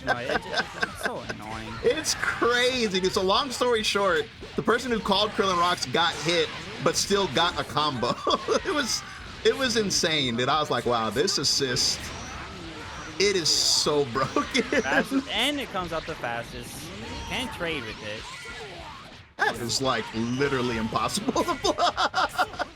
No, it's so annoying. It's crazy, dude. So long story short, the person who called Krillin Rocks got hit, but still got a combo. it was insane, dude. I was like, wow, this assist, it is so broken. Fastest, and it comes out the fastest. Can't trade with it. That is like literally impossible to block.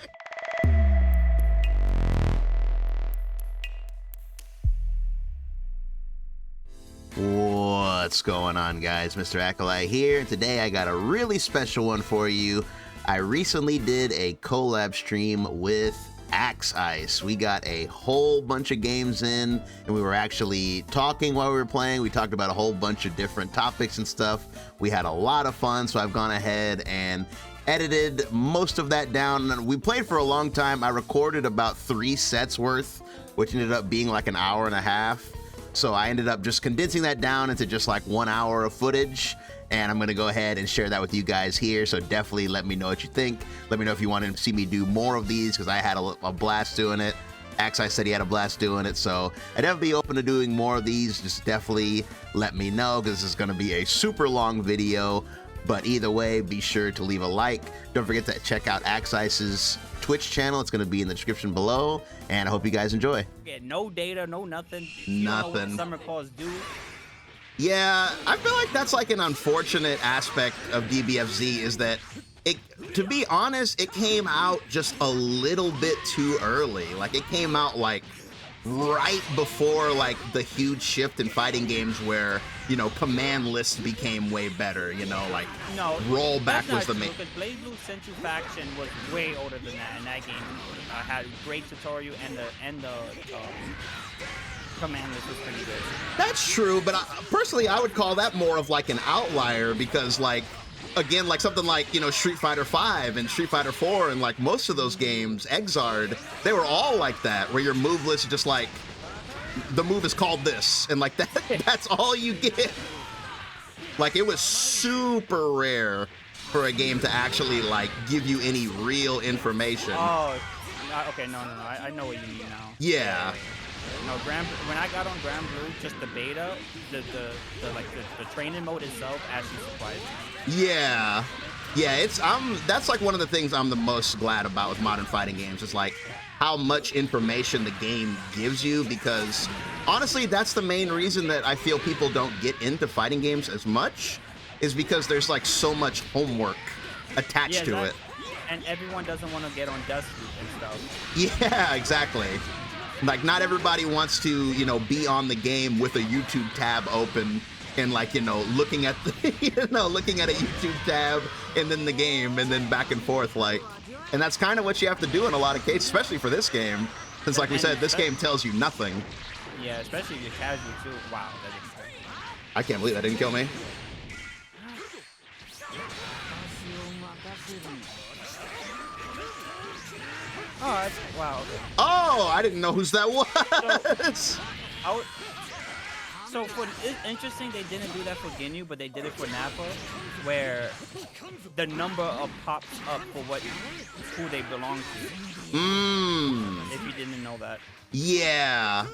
What's going on, guys? Mr. Acolyte here, and today I got a really special one for you. I recently did a collab stream with Axeice. We got a whole bunch of games in, and we were actually talking while we were playing. We talked about a whole bunch of different topics and stuff. We had a lot of fun, so I've gone ahead and edited most of that down. We played for a long time. I recorded about 3 sets worth, which ended up being like an hour and a half. So I ended up just condensing that down into just like 1 hour of footage, and I'm gonna go ahead and share that with you guys here. So definitely let me know what you think. Let me know if you want to see me do more of these, because I had a blast doing it. Axeice said he had a blast doing it, so I'd definitely be open to doing more of these. Just definitely let me know, because this is gonna be a super long video. But either way, be sure to leave a like. Don't forget to check out Axeice's Twitch channel. It's going to be in the description below, and I hope you guys enjoy. Yeah, no data, no nothing. You don't know what summer calls do. Yeah, I feel like that's like an unfortunate aspect of DBFZ, is that it, to be honest, it came out just a little bit too early. Like, it came out like right before like the huge shift in fighting games where, you know, command lists became way better, you know, like no, rollback was the main. Because BlazBlue Central Faction was way older than that, and that game had great tutorial, and the command list was pretty good. That's true, but personally I would call that more of like an outlier, because like, again, like something like, you know, Street Fighter V and Street Fighter 4 and like most of those games, Exard, they were all like that, where your move list is just like, the move is called this, and like that's all you get. Like, it was super rare for a game to actually like give you any real information. Oh, okay, no, I know what you mean now. Yeah. No, when I got on Grand Blue, just the beta, the training mode itself actually surprised me. Yeah. Yeah, that's like one of the things I'm the most glad about with modern fighting games, is like how much information the game gives you, because honestly, that's the main reason that I feel people don't get into fighting games as much, is because there's like so much homework attached to it. And everyone doesn't want to get on desk and stuff. Yeah, exactly. Like, not everybody wants to, you know, be on the game with a YouTube tab open and like, you know, looking at the, you know, looking at a YouTube tab and then the game and then back and forth, like, and that's kind of what you have to do in a lot of cases, especially for this game, because like we said, this game tells you nothing. Yeah, especially if you're casual too. Wow, that didn't kill me. I can't believe that didn't kill me. Oh, wow. Okay. Oh, I didn't know whose that was. So it's interesting they didn't do that for Ginyu, but they did it for Nappa, where the number of pops up for who they belong to. If you didn't know that. Yeah,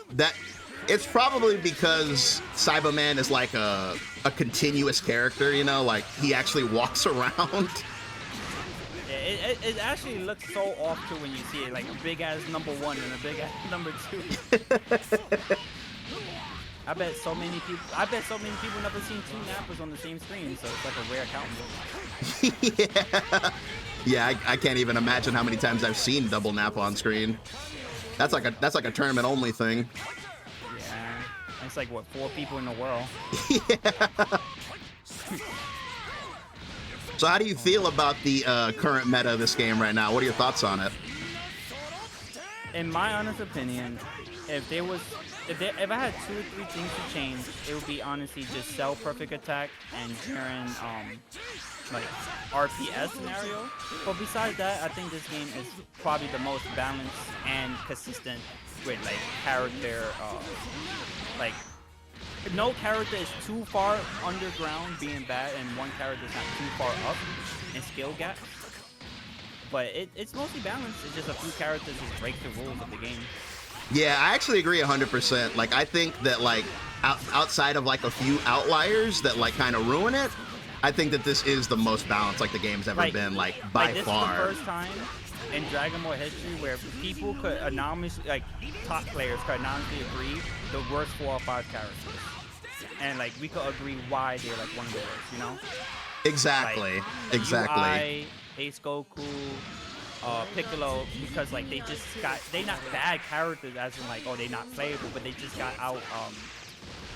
it's probably because Cyberman is like a continuous character, you know, like he actually walks around. Yeah, it actually looks so off too when you see it, like a big ass number 1 and a big ass number 2. I bet so many people never seen 2 Nappas on the same screen, so it's like a rare count. Yeah, I can't even imagine how many times I've seen double Nappa on screen. That's like a tournament only thing. Yeah, it's like what, 4 people in the world. Yeah. So how do you feel about the current meta of this game right now? What are your thoughts on it? In my honest opinion, if I had 2 or 3 things to change, it would be honestly just Cell Perfect Attack and Jiren like RPS scenario. But besides that, I think this game is probably the most balanced and consistent with like character, like no character is too far underground being bad, and one character is not too far up in skill gaps. But it's mostly balanced. It's just a few characters just break the rules of the game. Yeah, I actually agree 100%. Like, I think that, like, outside of, like, a few outliers that, like, kind of ruin it, I think that this is the most balanced, like, the game's ever been, like, by far. This is the first time in Dragon Ball history where people could anonymously, like, top players could anonymously agree the worst 4 or 5 characters. And, like, we could agree why they're, like, one of the worst, you know? Exactly. Like, Exactly. UI, Ace Goku, Piccolo, because like they not bad characters as in like, oh, they not playable, but they just got out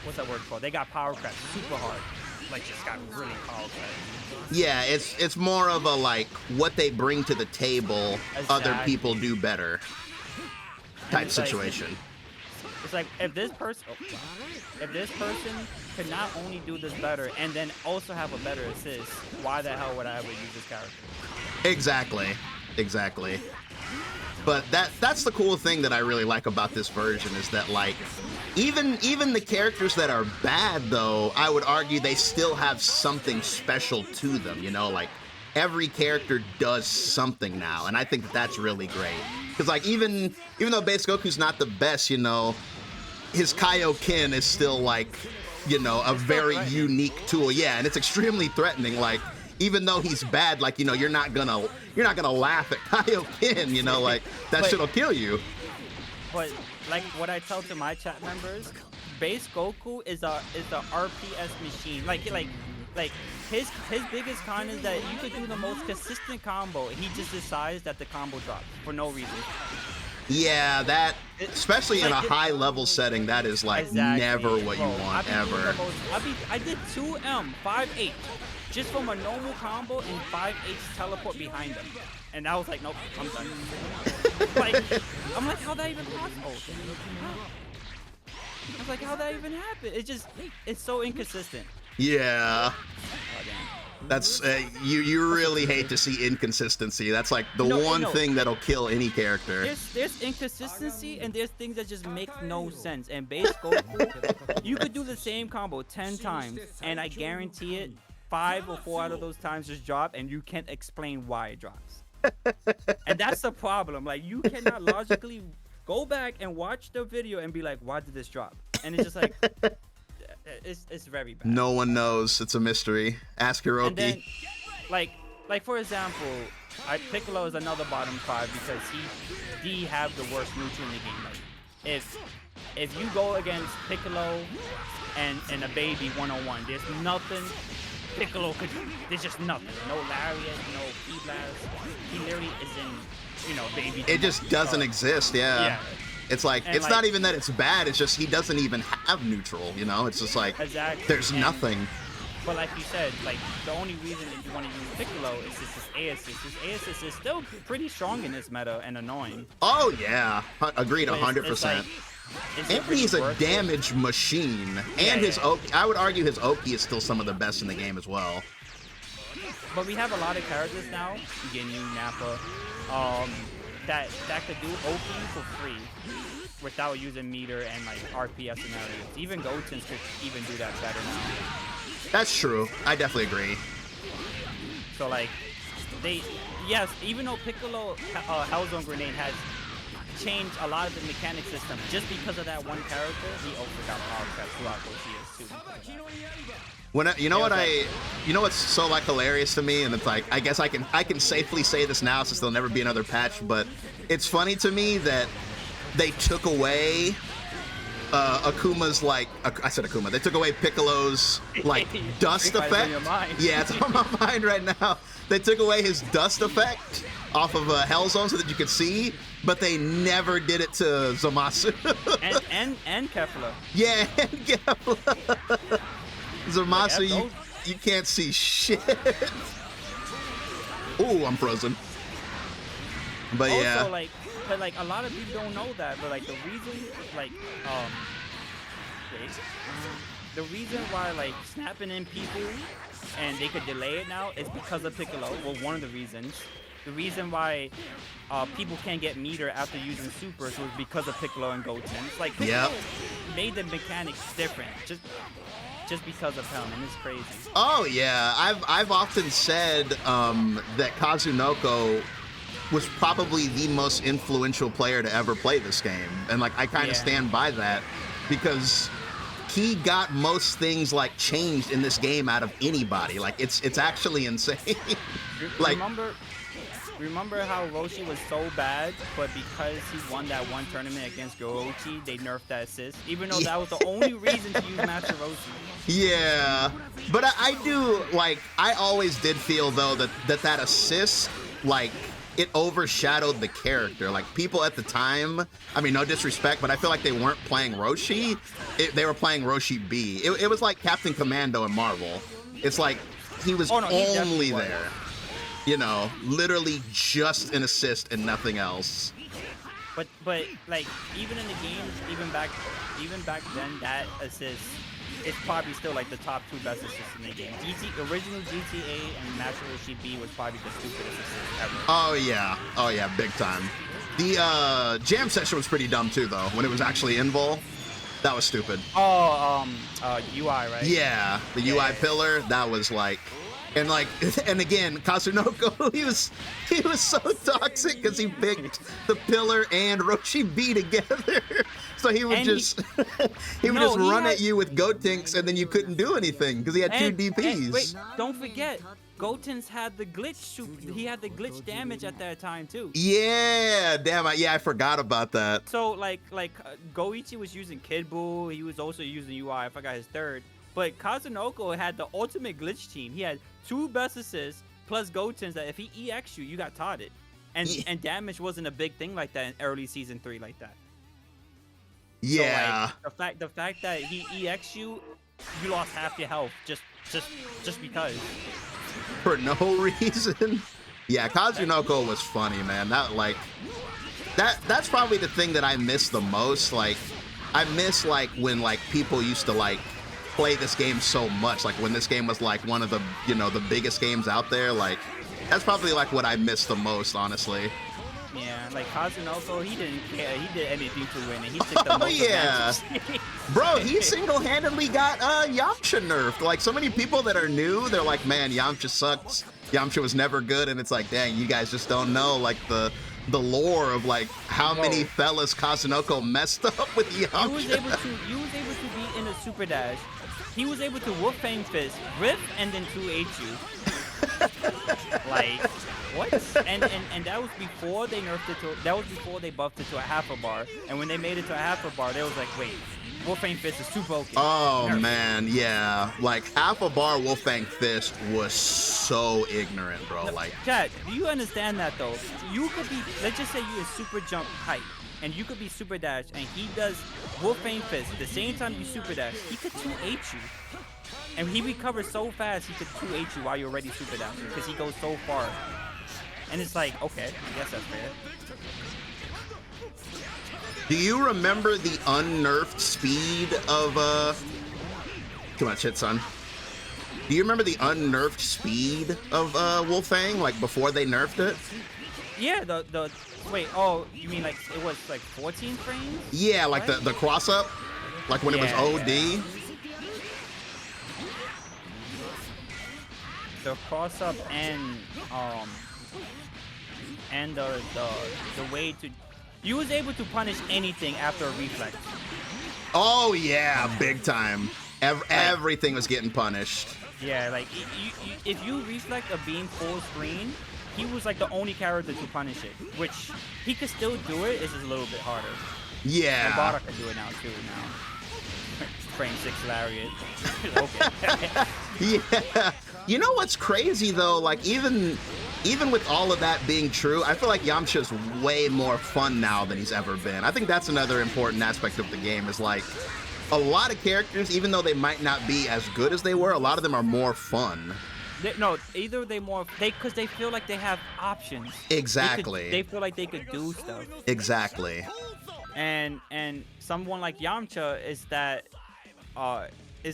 what's that word called? They got power crept super hard. Like just got really power crept. Yeah, it's more of a like what they bring to the table, other people do better type situation. It's like if this person could not only do this better and then also have a better assist, why the hell would I ever use this character? Exactly. But that's the cool thing that I really like about this version is that like even the characters that are bad though, I would argue they still have something special to them, you know, like every character does something now, and I think that's really great. Cuz like even though Base Goku's not the best, you know, his Kaioken is still like, you know, a very unique tool. Yeah, and it's extremely threatening. Like even though he's bad, like, you know, you're not gonna laugh at Kaioken, you know, like that shit'll kill you. But like what I tell to my chat members, Base Goku is a RPS machine. Like his biggest con is that you could do the most consistent combo. He just decides that the combo drops for no reason. Yeah, that especially in a high level setting, that is like never what you want ever. I did 2M 5H just from a normal combo and 5H teleport behind him, and I was like, nope, I'm done. I'm like, how that even possible? I was like, how that even happen? It's so inconsistent. Yeah. That's you really hate to see inconsistency. That's like the one thing that'll kill any character. There's inconsistency and there's things that just make no sense. And Base Goku, you could do the same combo 10 times, and I guarantee it, 5 or 4 out of those times just drop, and you can't explain why it drops. And that's the problem. Like you cannot logically go back and watch the video and be like, why did this drop? And it's just like. It's very bad. No one knows. It's a mystery. Ask Hiroki. And then, like for example, Piccolo is another bottom 5 because he have the worst neutral in the game. Like, if you go against Piccolo and a baby 1-on-1, there's nothing Piccolo could do. There's just nothing. No lariat, no P-blast. He literally is in, you know, baby. It just doesn't exist. Yeah. It's like, it's not even that it's bad, it's just he doesn't even have neutral, you know? It's just like, there's nothing. But like you said, like, the only reason that you want to use Piccolo is just his A assist. His A assist is still pretty strong in this meta and annoying. Oh, yeah. Agreed 100%. And he's a damage machine. And his Oki, I would argue his Oki is still some of the best in the game as well. But we have a lot of characters now, Ginyu, Nappa, that could do Oki for free without using meter and like RPS scenarios. Even Goten's could even do that better now. That's true. I definitely agree. So like, even though Piccolo Hellzone Grenade has changed a lot of the mechanic system, just because of that one character, he also got power crept throughout those years too. You know what's so like hilarious to me, and it's like I guess I can safely say this now since there'll never be another patch, but it's funny to me that they took away Akuma's like I said Akuma. They took away Piccolo's like dust effect. Yeah, it's on my mind right now. They took away his dust effect off of Hellzone so that you could see, but they never did it to Zamasu. and Kefla. Yeah, and Kefla. Zamasu, you can't see shit. Ooh, I'm frozen. But also, yeah. But like a lot of people don't know that, but like the reason why like snapping in people and they could delay it now is because of Piccolo. Well, one of the reasons. The reason why people can't get meter after using supers was because of Piccolo and Goten. It's like Piccolo made the mechanics different just because of him, and it's crazy. Oh yeah, I've often said that Kazunoko was probably the most influential player to ever play this game. And like, I kind of stand by that because he got most things like changed in this game out of anybody. Like it's actually insane. Like, remember how Roshi was so bad, but because he won that one tournament against Gorochi, they nerfed that assist, even though that was the only reason to use Master Roshi. Yeah, but I do, like, I always did feel though that assist, like, it overshadowed the character. Like, people at the time, I mean, no disrespect, but I feel like they weren't playing Roshi. They were playing Roshi B. It was like Captain Commando in Marvel. It's like he was only there. You know, literally just an assist and nothing else. But like, even in the game, even back then, that assist, it's probably still like the top 2 best assists in the game. Original GTA and Master Roshi B was probably the stupidest assist ever. Oh yeah, big time. The jam session was pretty dumb too, though. When it was actually in Ball, that was stupid. UI, right? Yeah, the UI pillar, that was like. And like, and again, Kazunoko, he was so toxic because he picked the pillar and Roshi B together. So he would just run at you with Gotenks, and then you couldn't do anything because he had 2 DPs. Wait, don't forget, Gotenks had the glitch. He had the glitch damage at that time too. Yeah, damn. I forgot about that. So like Goichi was using Kid Buu. He was also using UI. I forgot his third. But Kazunoko had the ultimate glitch team. He had 2 best assists plus Gotenks that if he EX you got totted. And damage wasn't a big thing like that in early season 3 like that. Yeah. So like, the fact that he EX you lost half your health just because. For no reason. Yeah, Kazunoko was funny, man. That's probably the thing that I miss the most. Like, I miss like when like people used to like play this game so much, like when this game was like one of the, you know, the biggest games out there. Like, that's probably like what I miss the most, honestly. Yeah, like Kazunoko, he didn't care. He did anything to win, and he took the most advantage. Bro, he single-handedly got Yamcha nerfed. Like, so many people that are new, they're like, man, Yamcha sucks. Yamcha was never good, and it's like, dang, you guys just don't know like the lore of like how many fellas Kazunoko messed up with Yamcha. He was able to be in a super dash. He was able to whoop Fang Fist, rip, and then 2H you. Like, what? And that was before they nerfed it to. That was before they buffed it to a half a bar. And when they made it to a half a bar, they was like, wait, Wolfang Fist is too broken. Oh man, yeah. Like half a bar Wolfang Fist was so ignorant, bro. Like, Chad, do you understand that though? You could be, let's just say you is super jump height, and you could be super dash, and he does Wolfang Fist. At the same time you super dash, he could 2H you. And he recovers so fast, he could 2H you while you're already super dashing, because he goes so far. And it's like, okay, I guess that's fair. do you remember the unnerfed speed of Come on, shit, son. Do you remember the unnerfed speed of Wolfang, like before they nerfed it? Yeah, the wait, oh, you mean like it was like 14 frames? Yeah, like the cross up, like when it was OD. Yeah. The cross up and the way to, you was able to punish anything after a reflex. Oh yeah, big time. Everything was getting punished. Yeah, like if you reflect a beam full screen, he was like the only character to punish it, which he could still do it. It's just a little bit harder. Yeah. And Bardock can do it now too. Now, frame 6 lariat. Okay. Yeah. You know what's crazy though? Like even with all of that being true, I feel like Yamcha's way more fun now than he's ever been. I think that's another important aspect of the game is like a lot of characters, even though they might not be as good as they were, a lot of them are more fun. Because they feel like they have options. Exactly. They feel like they could do stuff. Exactly. And someone like Yamcha is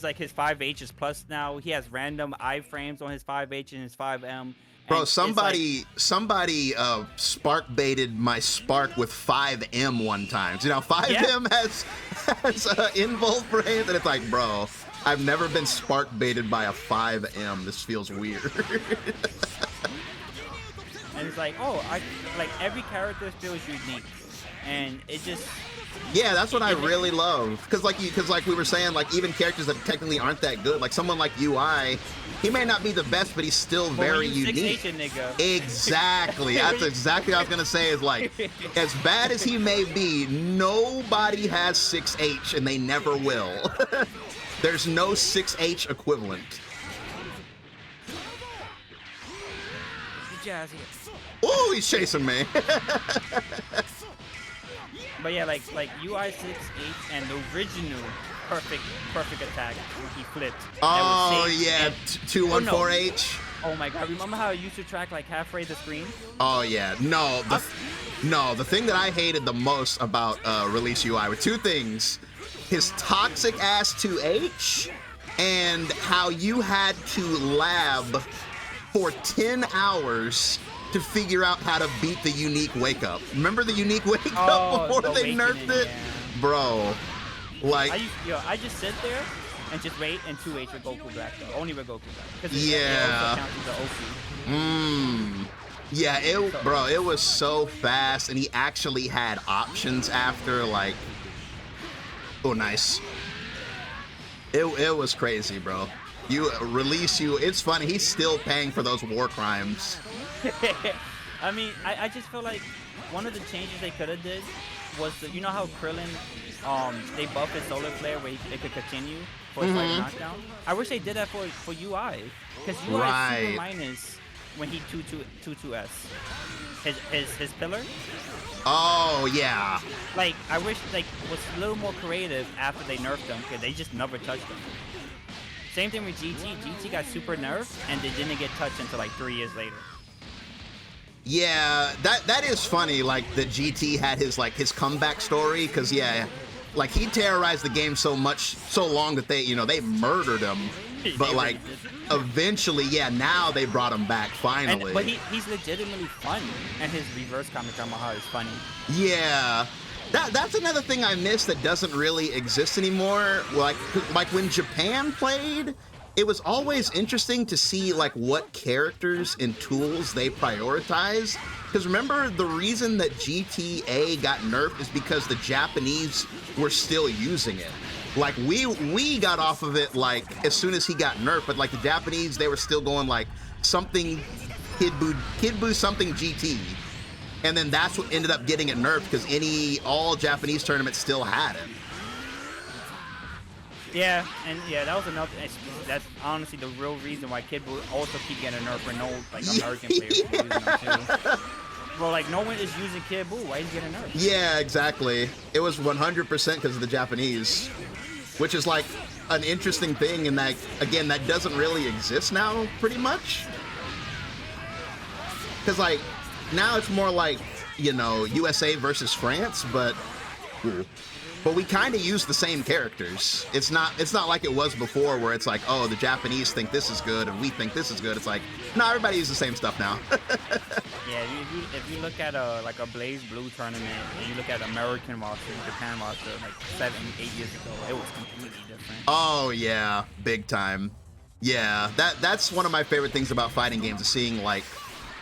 like his 5Hs plus now. He has random iframes on his 5H and his 5M. Bro, somebody spark baited my spark with 5M one time. You know, 5M has invul frames, and it's like, bro, I've never been spark baited by a 5M. This feels weird. and it's like, oh, like every character feels unique, and it just. Yeah, that's what I really love. Because like we were saying, like even characters that technically aren't that good, like someone like UI, he may not be the best, but he's still very unique. Exactly. That's exactly what I was gonna say. Is like, as bad as he may be, nobody has 6H, and they never will. There's no 6H equivalent. Oh, he's chasing me. But yeah, like UI 6H and the original perfect attack when he flipped. Oh yeah, 214H. Oh my god, remember how it used to track like halfway the screen? Oh yeah, no, the thing that I hated the most about Release UI were two things: his toxic ass 2H, and how you had to lab for 10 hours to figure out how to beat the unique wake up. Remember the unique wake up before they nerfed it? Yeah. Bro, like... I just sit there and just wait and 2H with Goku back though. Only with Goku back. Yeah. Yeah, bro, it was so fast, and he actually had options after, like... Oh, nice. It was crazy, bro. It's funny, he's still paying for those war crimes. I mean, I just feel like one of the changes they could have did was you know how Krillin, they buffed his solar flare where it could continue for his like knockdown. I wish they did that for UI, because UI is super minus when he 2-2s his pillar. Oh yeah. Like I wish like was a little more creative after they nerfed him, because they just never touched him. Same thing with GT. GT got super nerfed and they didn't get touched until like 3 years later. Yeah, that is funny. Like the GT had his comeback story, because yeah, like he terrorized the game so long that they murdered him. But like eventually, yeah, now they brought him back finally. But he's legitimately fun, and his reverse Kamehameha is funny. Yeah. That's another thing I miss that doesn't really exist anymore. Like when Japan played, it was always interesting to see like what characters and tools they prioritize. Because remember, the reason that GTA got nerfed is because the Japanese were still using it. Like we got off of it like as soon as he got nerfed, but like the Japanese, they were still going like something Kid Buu something GT. And then that's what ended up getting it nerfed, because all Japanese tournaments still had it. Yeah, and yeah, that was another. That's honestly the real reason why Kid Buu also keep getting nerfed for no like American players using them too. Well, like no one is using Kid Buu. Why is he getting nerfed? Yeah, exactly. It was 100% because of the Japanese, which is like an interesting thing, and that again, that doesn't really exist now, pretty much. Because like now it's more like, you know, USA versus France, but we kind of use the same characters. It's not like it was before, where it's like, oh, the Japanese think this is good and we think this is good. It's like, no, everybody uses the same stuff now. Yeah, if you look at like a Blaze Blue tournament and you look at American roster and Japan roster like 7-8 years ago, it was completely different. Oh yeah, big time. Yeah, that's one of my favorite things about fighting games, is seeing like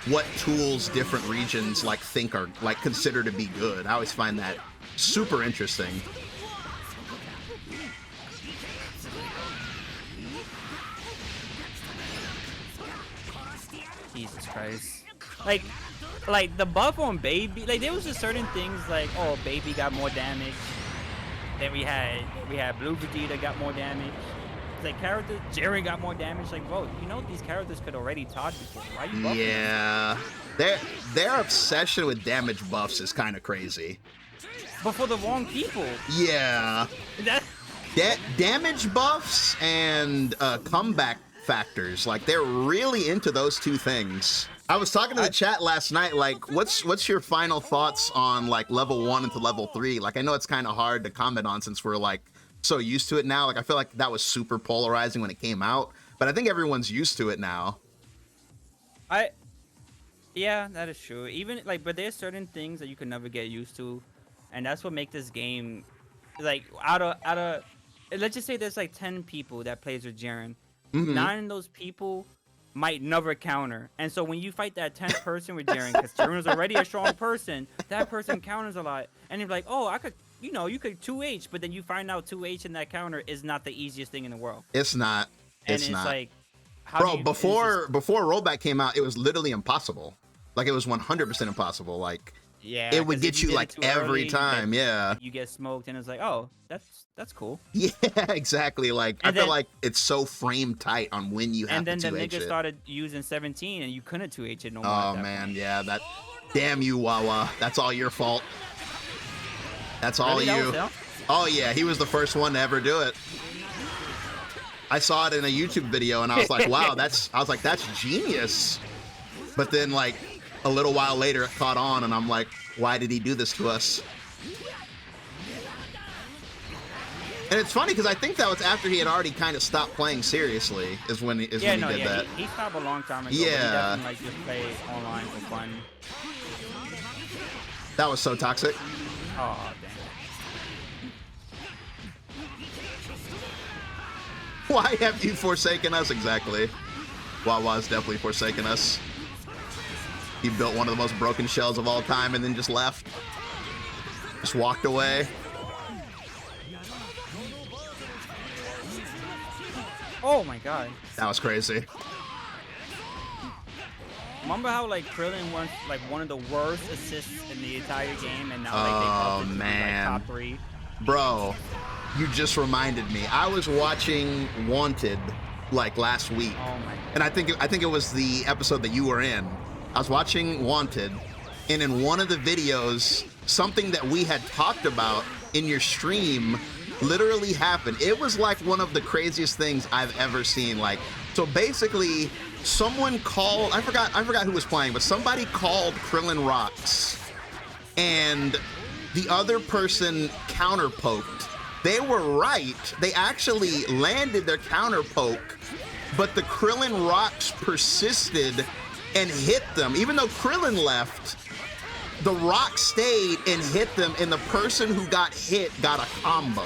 what tools different regions like think are like considered to be good. I always find that super interesting. Jesus Christ. Like the buff on Baby, like there was just certain things like, oh, Baby got more damage. Then we had Blue Vegeta got more damage. Like characters, Jiren got more damage. Like, bro, you know these characters could already talk before. Why you buffing Yeah, their obsession with damage buffs is kind of crazy. But for the wrong people. Yeah. Damage buffs and comeback factors, like they're really into those two things. I was talking to the chat last night, like what's your final thoughts on like level 1 into level 3? Like I know it's kind of hard to comment on since we're like so used to it now. Like I feel like that was super polarizing when it came out, but I think everyone's used to it now. Yeah, that is true. Even like, but there's certain things that you can never get used to, and that's what makes this game like out of let's just say there's like 10 people that plays with Jiren. 9 of those people might never counter. And so when you fight that 10th person with Jiren, because Jiren is already a strong person, that person counters a lot. And you're like, oh, I could, you know, you could 2H, but then you find out 2H in that counter is not the easiest thing in the world. It's not. And it's not. like, how bro, do you, before rollback came out, it was literally impossible. Like, it was 100% impossible. Like, yeah, it would get you like every early, time. you get smoked, and it's like, oh, that's cool. Yeah, exactly. Like, And I feel like it's so frame tight on when you have to 2H And then the nigga it. started using 17, and you couldn't 2H it no more. Oh man, yeah, that. Damn you, Wawa. That's all your fault. That's all you. Oh yeah, he was the first one to ever do it. I saw it in a YouTube video, and I was like, wow, that's genius. But then, like, a little while later, it caught on, and I'm like, why did he do this to us? And it's funny because I think that was after he had already kind of stopped playing seriously. When he did that. He stopped a long time ago. Yeah. But he definitely like just play online for fun. That was so toxic. Oh damn. Why have you forsaken us? Exactly. Wawa's definitely forsaken us. He built one of the most broken shells of all time and then just left. Just walked away. Oh my god. That was crazy. Remember how like Krillin was like one of the worst assists in the entire game, and now like they bumped it to like top 3. Bro, you just reminded me. I was watching Wanted like last week. Oh my god. And I think it was the episode that you were in. I was watching Wanted, and in one of the videos, something that we had talked about in your stream literally happened. It was like one of the craziest things I've ever seen. Like, so basically, someone called, I forgot who was playing, but somebody called Krillin Rocks, and the other person counter poked. They were right. They actually landed their counter poke, but the Krillin Rocks persisted and hit them. Even though Krillin left, the rock stayed and hit them, and the person who got hit got a combo.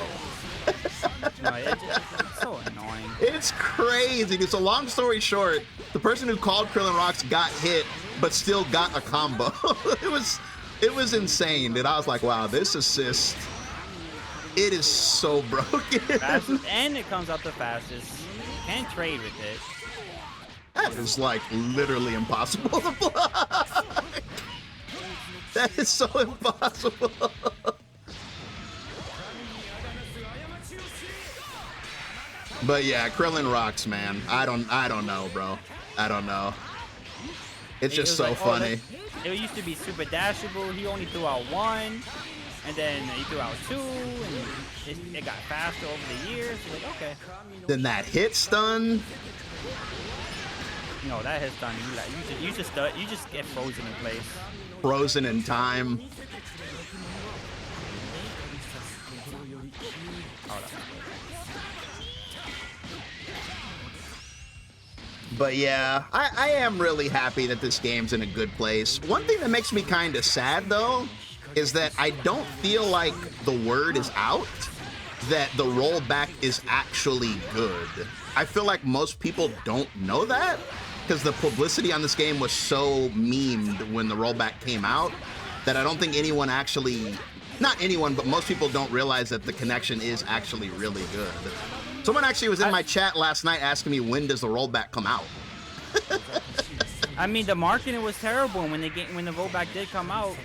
No, it's so annoying. It's crazy, dude. So long story short, the person who called Krillin Rocks got hit, but still got a combo. It was insane, dude. I was like, wow, this assist, it is so broken. Fastest, and it comes out the fastest. Can't trade with it. That is like literally impossible to block. That is so impossible. But yeah, Krillin Rocks, man. I don't know, bro. I don't know. It's just so funny. It used to be super dashable. He only threw out 1, and then he threw out 2, and it got faster over the years. You're like, okay. Then that hit stun. No, that hit stun. You just get frozen in place. Frozen in time. But yeah, I am really happy that this game's in a good place. One thing that makes me kind of sad, though, is that I don't feel like the word is out that the rollback is actually good. I feel like most people don't know that, because the publicity on this game was so memed when the rollback came out that I don't think anyone actually, not anyone, but most people don't realize that the connection is actually really good. Someone actually was in my chat last night asking me, when does the rollback come out? I mean, the marketing was terrible, and when the rollback did come out,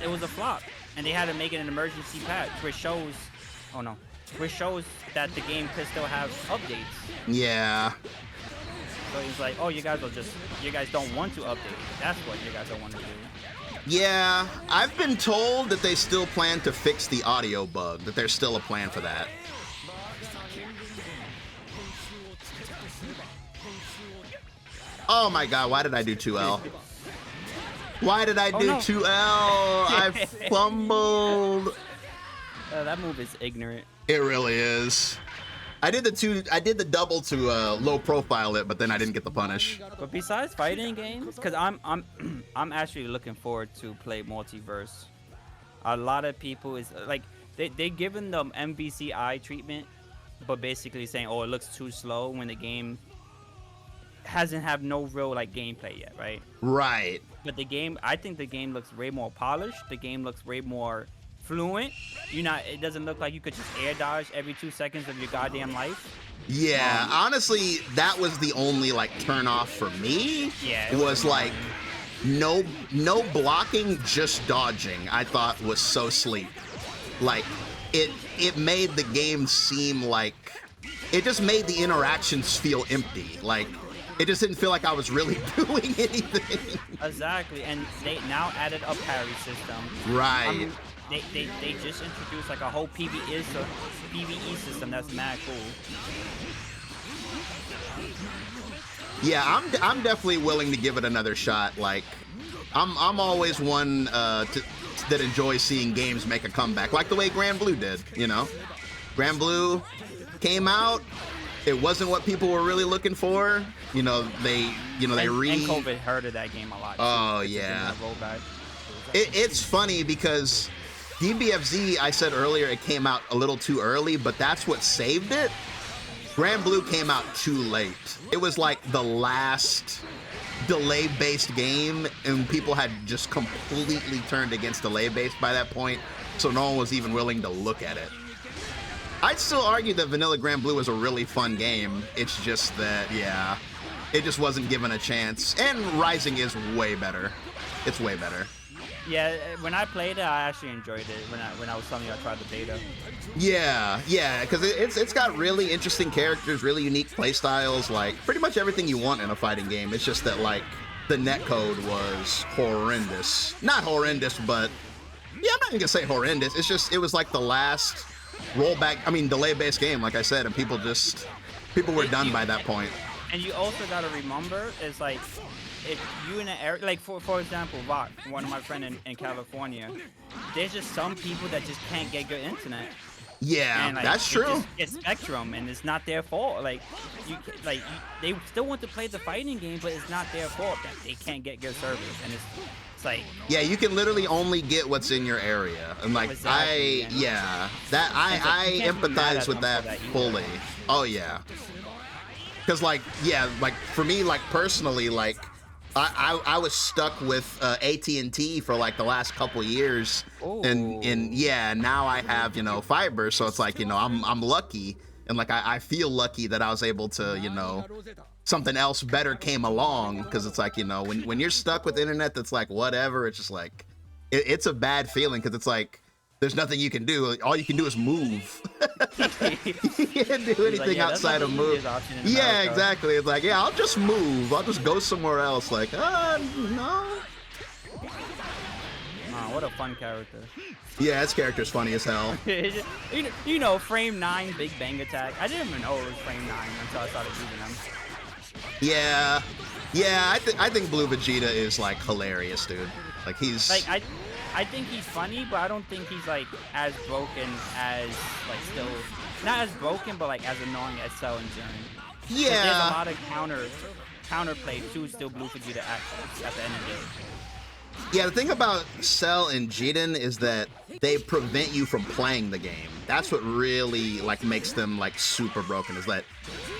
it was a flop, and they had to make it an emergency patch, which shows that the game could still have updates. Yeah. So it's like, oh, you guys don't want to update it. That's what you guys don't want to do. Yeah, I've been told that they still plan to fix the audio bug, that there's still a plan for that. Oh my god, why did I do 2L? Why did I do 2L? I fumbled. That move is ignorant. It really is. I did the double to low profile it, but then I didn't get the punish. But besides fighting games, because I'm actually looking forward to play Multiverse. A lot of people is like they given them MVCI treatment, but basically saying, oh, it looks too slow when the game hasn't have no real like gameplay yet, right? Right. But the game, I think the game looks way more polished. The game looks way more fluent. It doesn't look like you could just air dodge every 2 seconds of your goddamn life. Yeah, honestly, that was the only like turn off for me. Yeah, was like no blocking, just dodging. I thought was so sleek. Like it made the game seem like it just made the interactions feel empty. Like it just didn't feel like I was really doing anything. Exactly, and they now added a parry system. Right. They just introduced like a whole PvE system that's mad cool. Yeah, I'm definitely willing to give it another shot. Like, I'm always one that enjoys seeing games make a comeback, like the way Grand Blue did. You know, Grand Blue came out. It wasn't what people were really looking for. You know, and COVID hurted that game a lot. Oh yeah. It's funny because DBFZ, I said earlier, it came out a little too early, but that's what saved it. Grand Blue came out too late. It was like the last delay-based game, and people had just completely turned against delay-based by that point, so no one was even willing to look at it. I'd still argue that Vanilla Grand Blue is a really fun game. It's just that, yeah, it just wasn't given a chance. And Rising is way better. It's way better. Yeah, when I played it, I actually enjoyed it. When I was telling you I tried the beta. Yeah, because it's got really interesting characters, really unique play styles, like pretty much everything you want in a fighting game. It's just that like the netcode was horrendous. Not horrendous, but yeah, I'm not even gonna say horrendous. It's just it was like the last delay-based game, like I said, and people were done by that point. And you also gotta remember, it's like, if you in an area, like for example, Rock, one of my friends in California, there's just some people that just can't get good internet. Yeah, and, like, that's true. It's Spectrum, and it's not their fault. They still want to play the fighting game, but it's not their fault that they can't get good service. And it's like, yeah, you can literally only get what's in your area, and like exactly, I empathize with that fully. Oh yeah, because like for me, like personally, like I was stuck with AT&T for like the last couple years. Ooh. and yeah, now I have fiber, so it's like I'm lucky, and like I feel lucky that I was able to something else better came along, because it's like when you're stuck with internet that's like whatever, it's just like it's a bad feeling, because it's like there's nothing you can do. All you can do is move. You can't do anything outside of move. Yeah, exactly. It's like, yeah, I'll just move. I'll just go somewhere else. Like, no. What a fun character. Yeah, his character's funny as hell. Frame 9 Big Bang Attack. I didn't even know it was Frame 9 until I started using them. Yeah. I think Blue Vegeta is like hilarious, dude. Like he's like I think he's funny, but I don't think he's like as broken as like still not as broken, but like as annoying as Cell and Jiren. Yeah. There's a lot of counterplay to still Blue Vegeta actions at the end of the day. Yeah, the thing about Cell and Jiren is that they prevent you from playing the game. That's what really like makes them like super broken, is that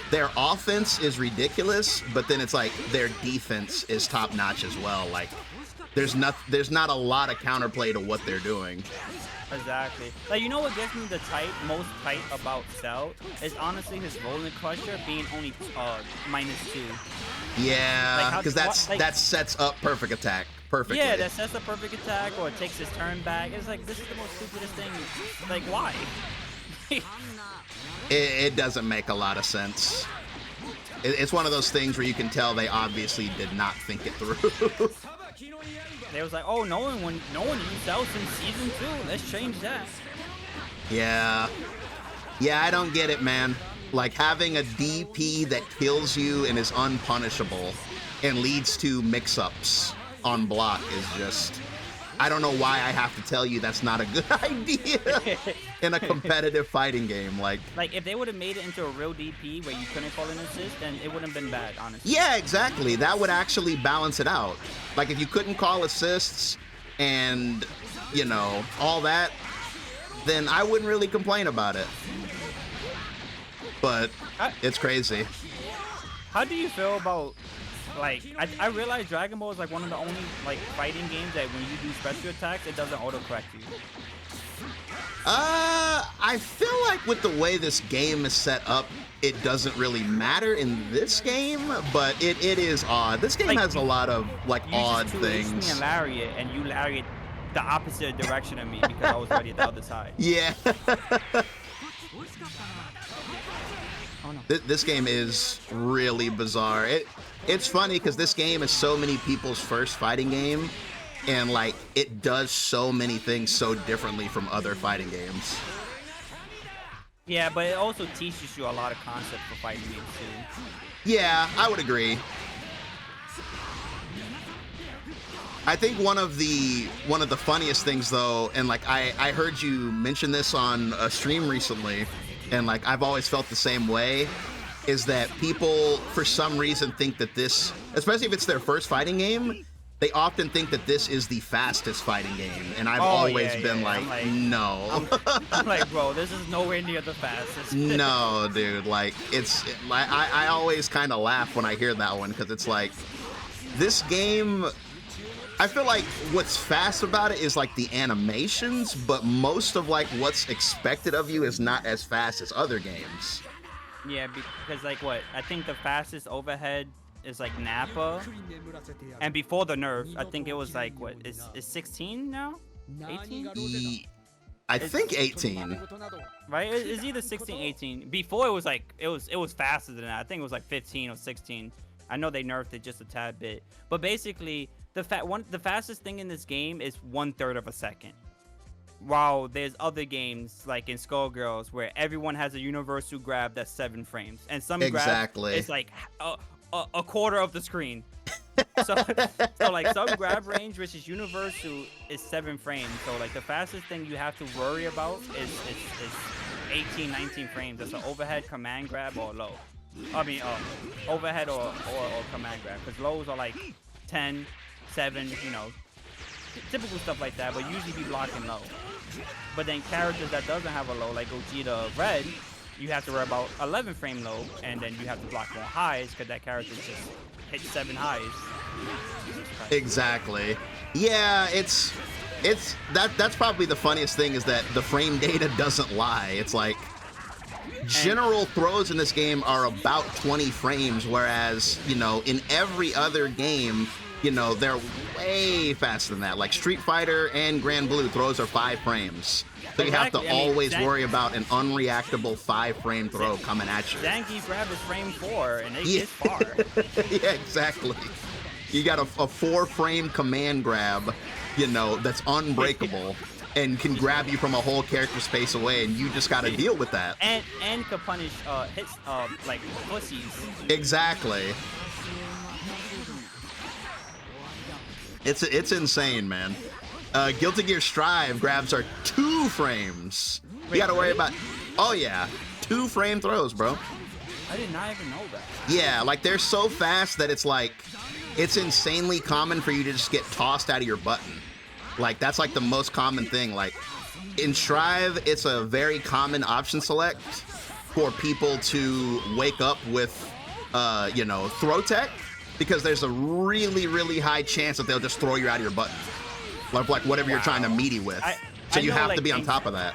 their offense is ridiculous, but then it's like their defense is top notch as well. Like there's not a lot of counterplay to what they're doing. Exactly. Like, what gets me the most tight about Cell is honestly his Rolling Crusher being only -2. Yeah, because that sets up perfect attack perfectly. Yeah, that sets up perfect attack, or it takes his turn back. It's like, this is the most stupidest thing. Like, why? It doesn't make a lot of sense. It's one of those things where you can tell they obviously did not think it through. They was like, oh, no one used Cell since season 2. Let's change that. Yeah, I don't get it, man. Like having a DP that kills you and is unpunishable and leads to mix-ups on block is just, I don't know why I have to tell you that's not a good idea in a competitive fighting game. Like if they would have made it into a real DP where you couldn't call an assist, then it wouldn't have been bad, honestly. Yeah, exactly. That would actually balance it out. Like if you couldn't call assists and, all that, then I wouldn't really complain about it. But it's crazy. How do you feel about like I realize Dragon Ball is like one of the only like fighting games that when you do special attacks, it doesn't autocorrect you. I feel like with the way this game is set up, it doesn't really matter in this game, but it is odd. This game Like, has a lot of like odd You things. me and lariat, and you lariat the opposite direction of me because I was already at the other side. Yeah. Oh no. This game is really bizarre. It's funny because this game is so many people's first fighting game, and like it does so many things so differently from other fighting games. Yeah, but it also teaches you a lot of concepts for fighting games too. Yeah, I would agree. I think one of the funniest things though, and like I heard you mention this on a stream recently, and like I've always felt the same way, is that people for some reason think that this, especially if it's their first fighting game, they often think that this is the fastest fighting game, and I've always been like, no. I'm like, bro, this is nowhere near the fastest. No, dude, like I always kind of laugh when I hear that one, because it's like, this game, I feel like what's fast about it is like the animations, but most of like what's expected of you is not as fast as other games. Yeah, because like what? I think the fastest overhead is like Nappa, and before the nerf, I think it was like what? Is 16 now? 18? I think 18. Right? It's either 16, 18. Before it was like it was faster than that. I think it was like 15 or 16. I know they nerfed it just a tad bit, but basically the fastest thing in this game is 1/3 of a second. While there's other games like in Skullgirls where everyone has a universal grab that's 7 frames, and some exactly. grab is like a quarter of the screen. so like some grab range, which is universal, is 7 frames. So like the fastest thing you have to worry about is 18, 19 frames. That's an overhead, command grab, or low. I mean, overhead or command grab, because lows are like 10, 7, you know, typical stuff like that, but usually be blocking low. But then characters that doesn't have a low, like Gogeta Red, you have to worry about 11 frame low, and then you have to block more highs because that character just hit 7 highs. Exactly. Yeah, that's probably the funniest thing, is that the frame data doesn't lie. It's like general throws in this game are about 20 frames, whereas, you know, in every other game, you know, they're way faster than that. Like Street Fighter and Grand Blue throws are 5 frames. So you have to always worry about an unreactable 5-frame throw coming at you. Zangief's grab is frame 4, and it gets far. Yeah, exactly. You got a 4-frame command grab, you know, that's unbreakable and can grab you from a whole character space away, and you just got to deal with that. And can punish hits like pussies. Exactly. It's insane, man. Guilty Gear Strive grabs are 2 frames. You gotta worry about, oh yeah, 2-frame throws, bro. I did not even know that. Yeah, like they're so fast that it's like, it's insanely common for you to just get tossed out of your button. Like that's like the most common thing. Like in Strive, it's a very common option select for people to wake up with, you know, throw tech, because there's a really, really high chance that they'll just throw you out of your button. Like whatever you're trying to meaty with. So you have to be on top of that.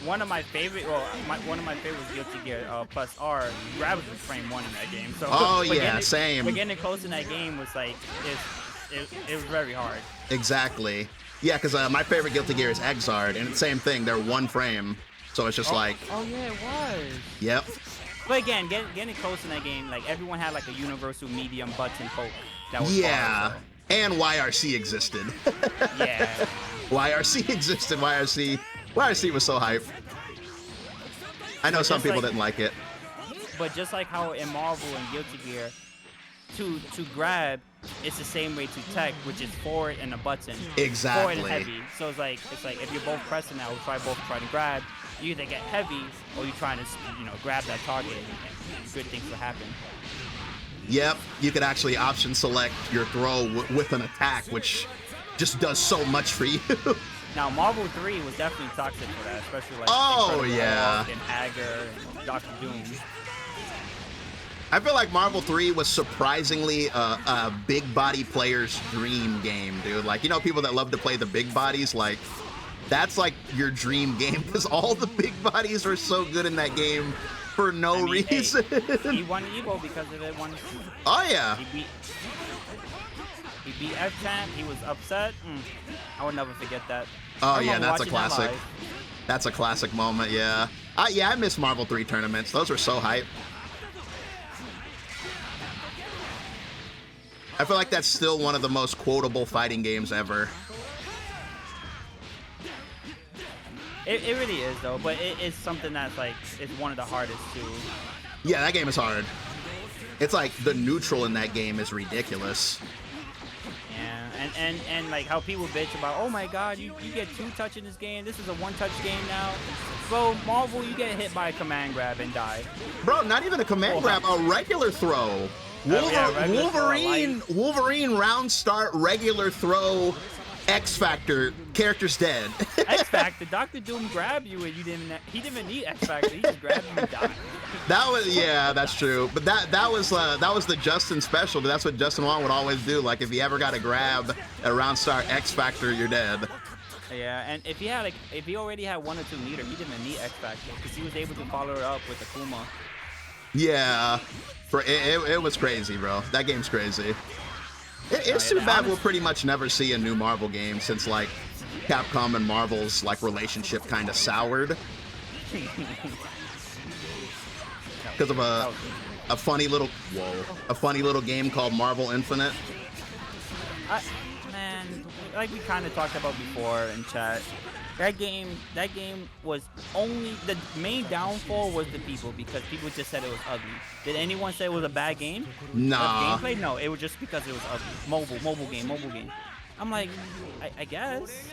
One of my favorite, one of my favorites, Guilty Gear plus R, grab was frame 1 in that game. So oh yeah, same. But getting it close in that game was like, it was very hard. Exactly. Yeah, because my favorite Guilty Gear is Exard, and it's the same thing. They're 1 frame, so it's just like. Oh yeah, it was. Yep. But again, getting it close in that game, like everyone had like a universal medium button poke. That was yeah. far, so. And YRC existed. Yeah. YRC existed. YRC was so hype. I know some people didn't like it. But just like how in Marvel and Guilty Gear, to grab, it's the same way to tech, which is forward and a button. Exactly. Forward and heavy. So it's like if you're both pressing now, both try to grab. You either get heavy or you're trying to, you know, grab that target, and good things will happen. Yep, you could actually option select your throw with an attack, which just does so much for you. Now, Marvel 3 was definitely toxic for that, especially like oh Incredible yeah, Hulk and Hager and Dr. Doom. I feel like Marvel 3 was surprisingly a big body player's dream game, dude. Like, you know, people that love to play the big bodies, like, that's like your dream game because all the big bodies were so good in that game for no reason. Hey, he won Evo because of it. Oh, yeah. He beat F-Champ. He was upset. I would never forget that. Oh, yeah, that's a classic. That's a classic moment, yeah. Yeah, I miss Marvel 3 tournaments. Those were so hype. I feel like that's still one of the most quotable fighting games ever. It really is, though, but it's something that's, like, it's one of the hardest, too. Yeah, that game is hard. It's like the neutral in that game is ridiculous. Yeah, and like how people bitch about, oh my god, you get 2-touch in this game, this is a 1-touch game now. Bro, Marvel, you get hit by a command grab and die. Bro, not even a command grab, a regular throw. Wolverine round start, regular throw, X Factor, character's dead. X Factor, Dr. Doom grabbed you and he didn't even need X Factor, he just grabbed you and died. That was, yeah, that's true. But that was the Justin special. That's what Justin Wong would always do. Like if you ever got a grab at round start X Factor, you're dead. Yeah, and if he already had 1 or 2 meter, he didn't even need X Factor because he was able to follow it up with Akuma. Yeah, it was crazy, bro. That game's crazy. It's too bad we'll pretty much never see a new Marvel game since like Capcom and Marvel's like relationship kind of soured because of a funny little game called Marvel Infinite. Man, like we kind of talked about before in chat, that game was only, the main downfall was the people because people just said it was ugly. Did anyone say it was a bad game? Nah. Gameplay? No, it was just because it was ugly. Mobile game. I'm like, I guess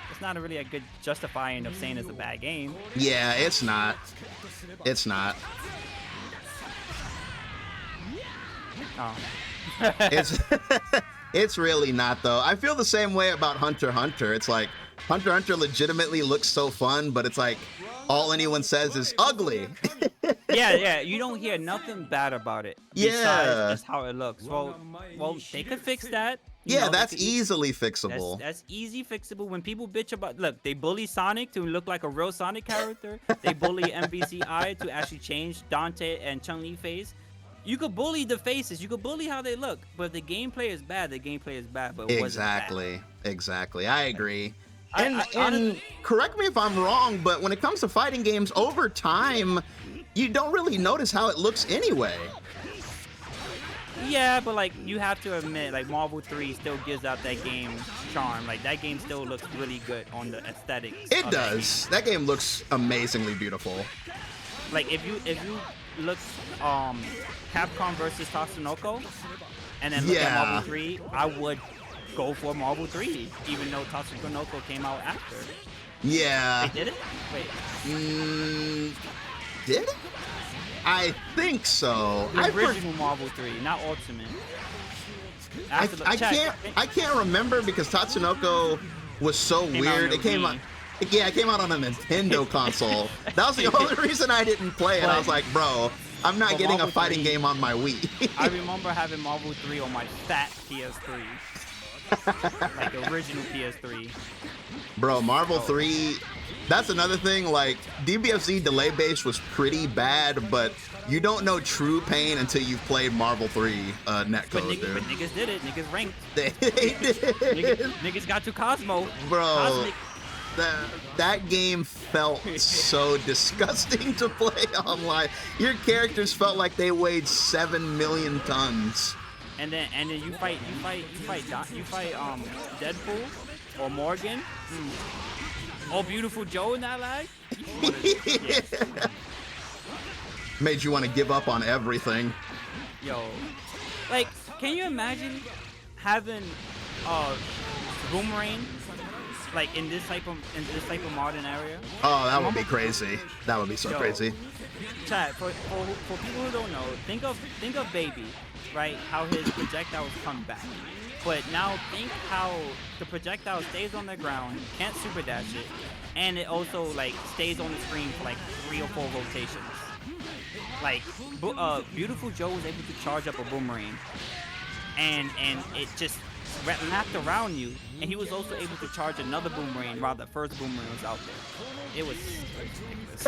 it's not really a good justifying of saying it's a bad game. Yeah, it's not. It's not. Oh. It's really not though. I feel the same way about Hunter x Hunter. It's like Hunter x Hunter legitimately looks so fun, but it's like all anyone says is ugly. yeah, you don't hear nothing bad about it. Besides just how it looks. Well, they could fix that. Yeah, that's easily fixable. That's easy fixable. When people bitch about, look, they bully Sonic to look like a real Sonic character. They bully MVCI to actually change Dante and Chun-Li face. You could bully the faces, you could bully how they look, but if the gameplay is bad, the gameplay is bad. But it wasn't bad. Exactly. I agree. And correct me if I'm wrong, but when it comes to fighting games, over time, you don't really notice how it looks anyway. Yeah, but like you have to admit, like Marvel 3 still gives out that game charm. Like that game still looks really good on the aesthetics. It does. That game looks amazingly beautiful. Like if you look Capcom versus Tatsunoko and then look at Marvel 3, I would go for Marvel 3, even though Tatsunoko came out after. Yeah. They did it? Wait. Did it? I think so. The original Marvel 3, not Ultimate. I can't remember because Tatsunoko was so weird. It came out. Yeah, it came out on a Nintendo console. That was the only reason I didn't play it. I was like, bro, I'm not getting Marvel a fighting game on my Wii. I remember having Marvel 3 on my fat PS3. Like the original PS3. Bro, Marvel 3, that's another thing. Like, DBFZ delay base was pretty bad, but you don't know true pain until you've played Marvel 3 netcode, but niggas did it. Niggas ranked. They did. Niggas got to Cosmo. Bro. Cosmic. That game felt so disgusting to play online. Your characters felt like they weighed 7 million tons. And then you fight Deadpool or Morgan. Oh, Beautiful Joe in that lag. Made you want to give up on everything. Yo, like, can you imagine having Boomerang like in this type of modern area? Oh, that would be crazy. That would be so crazy. Chat, for people who don't know, think of Baby, right? How his projectiles come back. But now think how the projectile stays on the ground, can't super dash it, and it also like stays on the screen for like 3 or 4 rotations. Like, Beautiful Joe was able to charge up a boomerang, and it just lapped around you, and he was also able to charge another boomerang while the first boomerang was out there. It was ridiculous.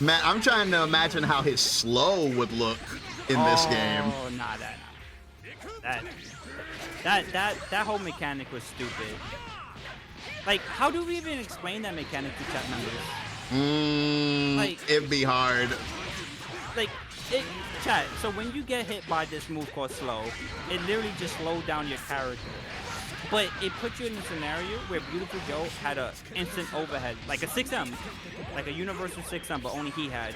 Man, I'm trying to imagine how his slow would look in this game. Oh, nah, that whole mechanic was stupid. Like, how do we even explain that mechanic to chat members? Like, it'd be hard. Like, chat, so when you get hit by this move called slow, it literally just slowed down your character. But it put you in a scenario where Beautiful Joe had a instant overhead, like a 6M, like a universal 6M, but only he had.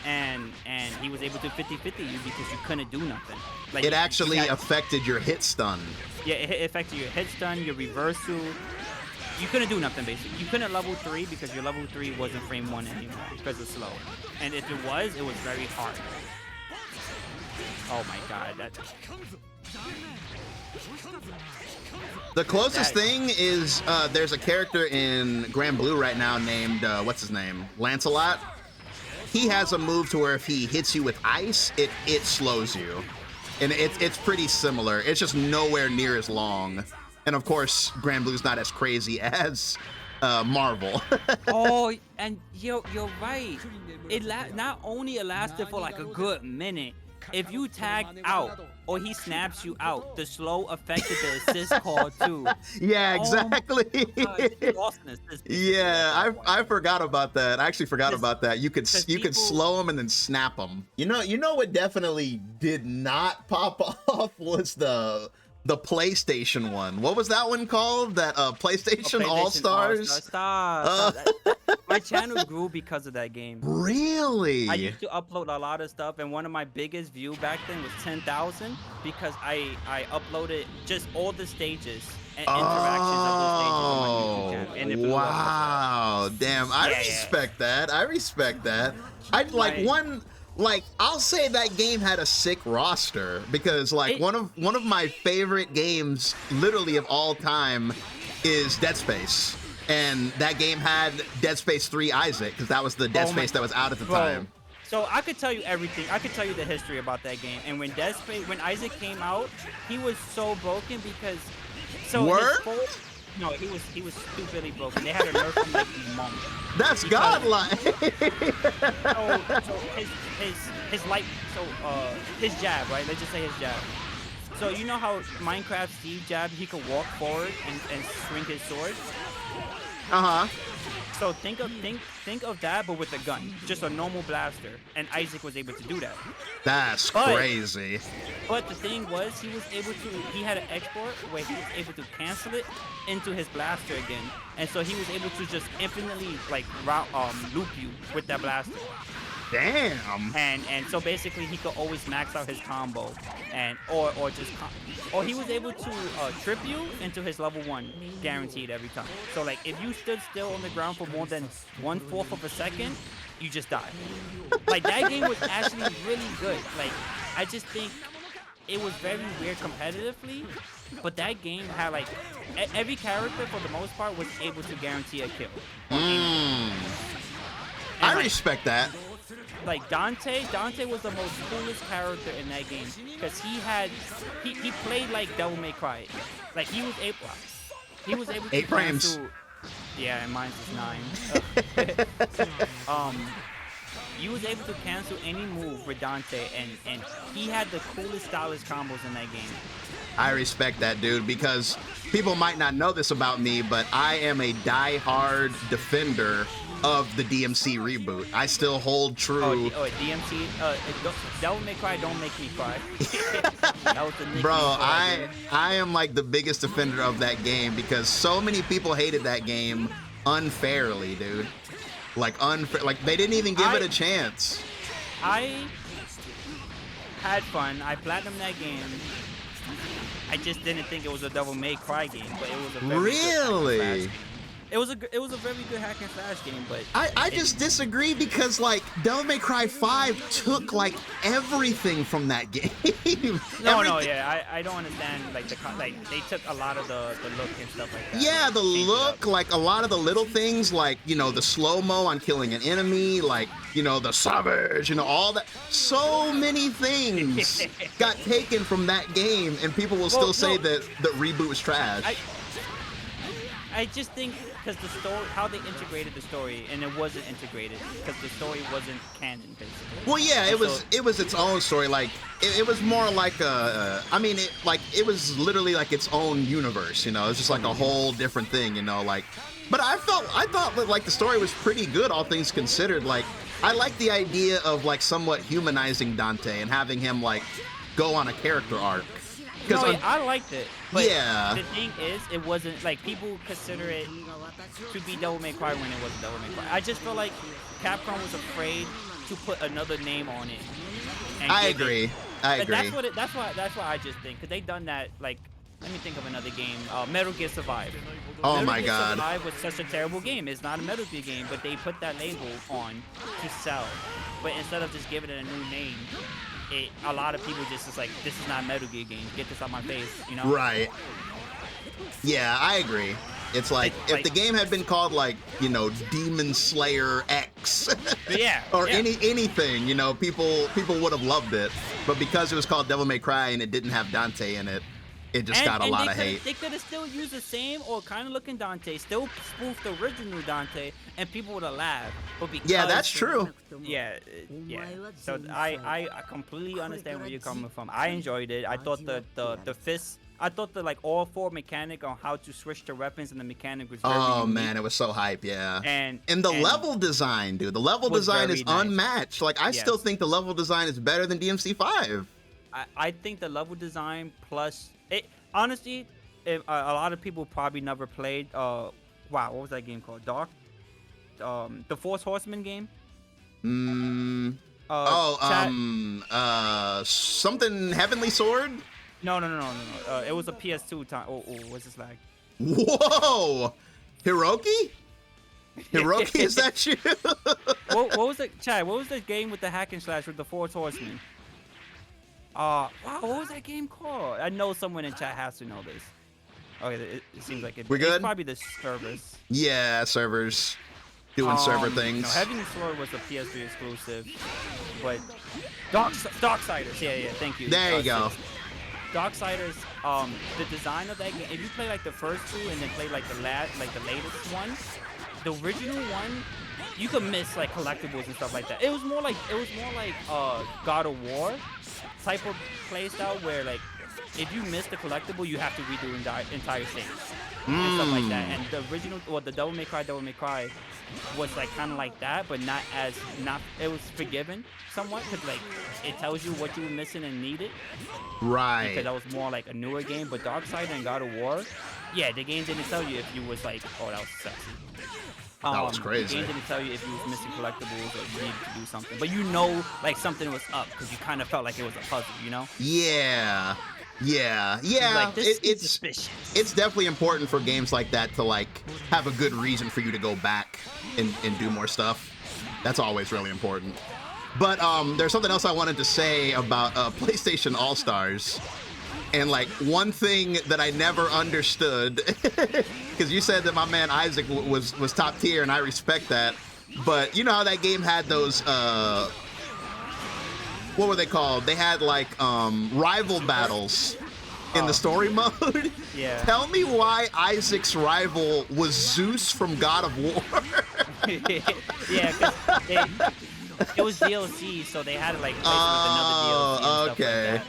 And he was able to 50-50 you because you couldn't do nothing. Like, it actually affected your hit stun. Yeah, it affected your hit stun, your reversal. You couldn't do nothing, basically. You couldn't level 3 because your level 3 wasn't frame 1 anymore because it's slow. And if it was very hard. Oh my god, that... The closest thing is there's a character in Grand Blue right now named, what's his name? Lancelot. He has a move to where if he hits you with ice, it slows you. And it's pretty similar. It's just nowhere near as long. And of course, Grand Blue's not as crazy as Marvel. Oh, and you're right. It not only it lasted for like a good minute. If you tag out or he snaps you out, the slow affected the assist call too. Yeah, exactly. Oh yeah, I forgot about that. I actually forgot about that. You could slow him and then snap him. You know what definitely did not pop off was the PlayStation one. What was that one called? That PlayStation All-Stars? Stop. My channel grew because of that game. Really? I used to upload a lot of stuff, and one of my biggest view back then was 10,000 because I uploaded just all the stages and interactions of those stages on my YouTube channel. And it blew up. Wow. Damn, I respect that. I respect that. I'll say that game had a sick roster because one of my favorite games literally of all time is Dead Space. And that game had Dead Space 3 Isaac because that was the Dead Space that was out at the time. So I could tell you everything. I could tell you the history about that game. And when Isaac came out, he was so broken because no, he was stupidly broken. They had to nerf him like a monk. That's godlike. His jab, right? Let's just say his jab. So you know how Minecraft Steve jab, he could walk forward and swing his sword? Uh-huh. So think of that, but with a gun, just a normal blaster, and Isaac was able to do that. That's crazy. But the thing was, he had an export where he was able to cancel it into his blaster again, and so he was able to just infinitely loop you with that blaster. Damn. And so basically he could always max out his combo, or he was able to trip you into his level 1 guaranteed every time. So like if you stood still on the ground for more than 1/4 of a second, you just die. Like that game was actually really good. Like I just think it was very weird competitively, but that game had like every character for the most part was able to guarantee a kill. I respect that. Like Dante was the most coolest character in that game because he played like Devil May Cry. Like he was able to 8 frames. Yeah, and mine's is 9. He was able to cancel any move with Dante, and he had the coolest stylish combos in that game. I respect that, dude, because people might not know this about me, but I am a die-hard defender of the DMC reboot. I still hold true. DMC, Devil May Cry, don't make me cry. That was the nickname. Bro, I am like the biggest defender of that game because so many people hated that game unfairly, dude. Like they didn't even give it a chance. I had fun. I platinumed that game. I just didn't think it was a Devil May Cry game, but it was a very good it was a very good hack and slash game, but I just disagree because like Devil May Cry 5 took like everything from that game. no, yeah, I don't understand like like they took a lot of the look and stuff like that. Yeah, the Changed it look, up. like a lot of the little things, like, you know, the slow-mo on killing an enemy, like, you know, the savage, you know, all that. So many things got taken from that game, and people will still say that the reboot was trash. I just think because the story, how they integrated the story, and it wasn't integrated because the story wasn't canon, basically. Well, yeah, it was its own story. Like it was more like I mean, it was literally like its own universe. You know, it's just like a whole different thing. You know, like. But I thought that like the story was pretty good, all things considered. Like I like the idea of like somewhat humanizing Dante and having him like go on a character arc. No, yeah, I liked it. But yeah. the thing is, it wasn't like people consider it to be Devil May Cry when it wasn't Devil May Cry. I just feel like Capcom was afraid to put another name on it. I agree. I agree. That's why I just think because they done that. Like, let me think of another game. Metal Gear Survive. Oh Metal my Gear God. Survive was such a terrible game. It's not a Metal Gear game, but they put that label on to sell. But instead of just giving it a new name. A lot of people just is like, this is not a Metal Gear game. Get this out my face, you know? Right. Yeah, I agree. It's like if the game had been called like, you know, Demon Slayer X, yeah, or yeah. anything, you know, people would have loved it. But because it was called Devil May Cry and it didn't have Dante in it, it just got a lot of hate. They could have still used the same or kind of looking Dante, still spoofed the original Dante, and people would have laughed. But because Yeah, that's true. Yeah. So I completely understand where you're coming from. I enjoyed it. I thought the fist. I thought the like all four mechanic on how to switch the weapons and the mechanic was very unique. Man, it was so hype, yeah. And the level design, dude. The level design is nice. unmatched. Like I still think the level design is better than DMC5. I think the level design plus it honestly, a lot of people probably never played. Wow, what was that game called? The Force Horseman game. Something Heavenly Sword. No. It was a PS2 time. Oh, what's this lag? Whoa, Hiroki? Hiroki, is that you? what was it, Chad? What was the game with the hack and slash with the Force Horsemen? Wow, what was that game called? I know someone in chat has to know this. Okay, it seems like it. We good? It's probably the servers. Yeah, servers. Doing server things. No, Heavenly Sword was a PS3 exclusive, but Darksiders. Yeah, thank you. There you go. Darksiders. The design of that game. If you play like the first two and then play like the latest one, the original one, you could miss like collectibles and stuff like that. It was more like God of War type of play style where like if you miss the collectible, you have to redo the entire stage and stuff like that. And the original, the Devil May Cry was like kind of like that, but it was forgiven somewhat because like it tells you what you were missing and needed. Right. Because that was more like a newer game, but Darkseid and God of War, yeah, the game didn't tell you if you was like, oh, that was sexy. That was crazy. The game didn't tell you if you was missing collectibles or you needed to do something, but you know, like something was up because you kind of felt like it was a puzzle, you know? Yeah. Like, it's suspicious. It's definitely important for games like that to like have a good reason for you to go back and do more stuff. That's always really important. But there's something else I wanted to say about PlayStation All-Stars. And like one thing that I never understood, because you said that my man Isaac was top tier, and I respect that. But you know how that game had those what were they called? They had like rival battles in the story mode. Yeah. Tell me why Isaac's rival was Zeus from God of War. Yeah, because it was DLC, so they had to like replace it with another DLC and stuff like that.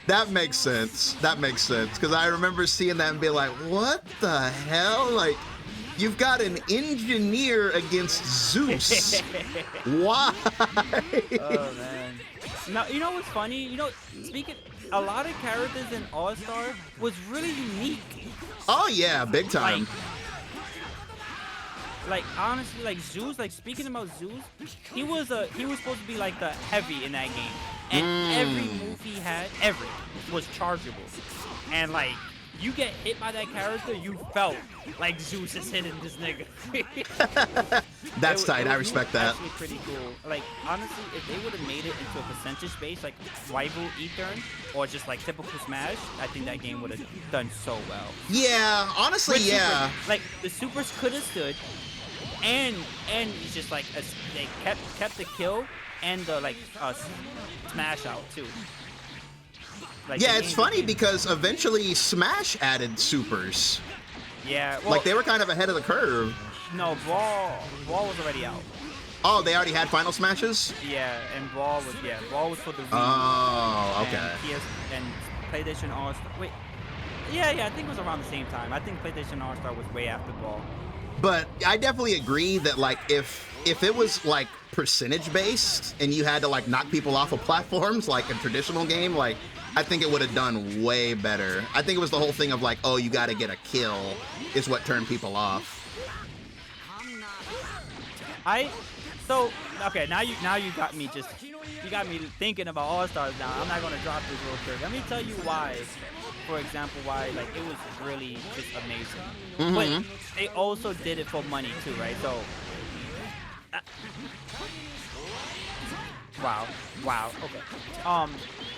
That makes sense. That makes sense. Because I remember seeing that and being like, what the hell? Like, you've got an engineer against Zeus. Why? Oh, man. Now, you know what's funny? You know, a lot of characters in All-Star was really unique. Oh, yeah, big time. Like honestly, like Zeus, like speaking about Zeus, he was supposed to be like the heavy in that game. And every move he had, was chargeable. And like you get hit by that character, you felt like Zeus is hitting this nigga. That's tight. I respect that. Actually pretty cool. Like, honestly, if they would have made it into a percentage base, like rival E-turn, or just like typical Smash, I think that game would have done so well. Yeah, honestly, yeah. Like, the supers could have stood, and it's just like they kept the kill and the like smash out too. Like, yeah, it's funny because eventually Smash added supers. Yeah, well, like they were kind of ahead of the curve. No, Ball was already out. Oh, they already had Final Smashes? Yeah, and Ball was for the Wii. Oh, okay. And PlayStation All-Star. Wait, yeah, I think it was around the same time. I think PlayStation All-Star was way after Ball. But I definitely agree that like if it was like percentage based and you had to like knock people off of platforms like a traditional game, like I think it would have done way better. I think it was the whole thing of like, oh, you got to get a kill is what turned people off. Okay, now you got me thinking about All-Stars now. I'm not gonna drop this real quick. Let me tell you why. For example, why like it was really just amazing. But they also did it for money too, right? So wow. Okay.